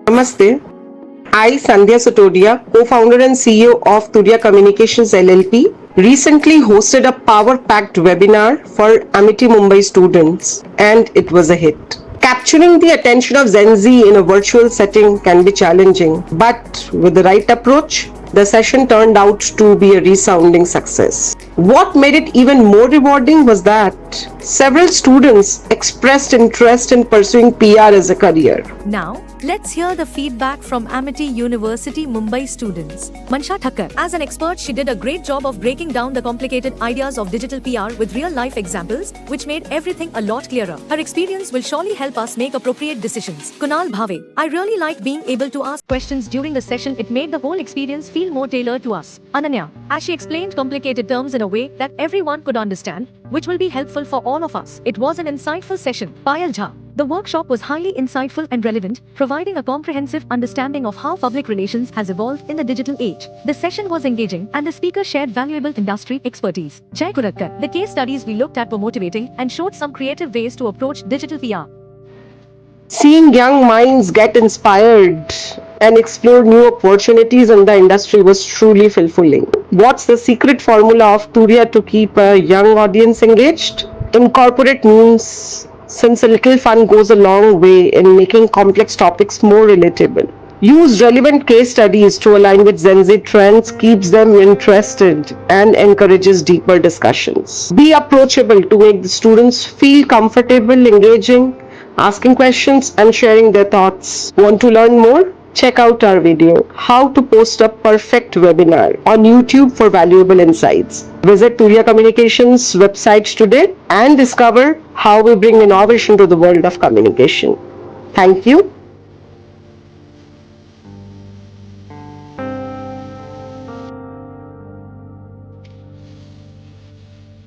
Namaste. I, Sandhya Sutodia, co-founder and CEO of Turiya Communications LLP, recently hosted a power-packed webinar for Amity Mumbai students, and it was a hit. Capturing the attention of Gen Z in a virtual setting can be challenging, but with the right approach, the session turned out to be a resounding success. What made it even more rewarding was that several students expressed interest in pursuing PR as a career. Now, let's hear the feedback from Amity University Mumbai students. Mansha Thakkar. As an expert, she did a great job of breaking down the complicated ideas of digital PR with real-life examples, which made everything a lot clearer. Her experience will surely help us make appropriate decisions. Kunal Bhave. I really liked being able to ask questions during the session. It made the whole experience feel more tailored to us. Ananya. As she explained complicated terms in a way that everyone could understand, which will be helpful for all of us. It was an insightful session. Payal Jha. The workshop was highly insightful and relevant, providing a comprehensive understanding of how public relations has evolved in the digital age. The session was engaging and the speaker shared valuable industry expertise. Jai Kuratkar. The case studies we looked at were motivating and showed some creative ways to approach digital PR. Seeing young minds get inspired and explore new opportunities in the industry was truly fulfilling. What's the secret formula of Turiya to keep a young audience engaged? Incorporate memes, since a little fun goes a long way in making complex topics more relatable. Use relevant case studies to align with Gen Z trends, keeps them interested, and encourages deeper discussions. Be approachable to make the students feel comfortable engaging, asking questions, and sharing their thoughts. Want to learn more? Check out our video, How to Post a Perfect Webinar, on YouTube for valuable insights. Visit Turiya Communications website today and discover how we bring innovation to the world of communication. Thank you.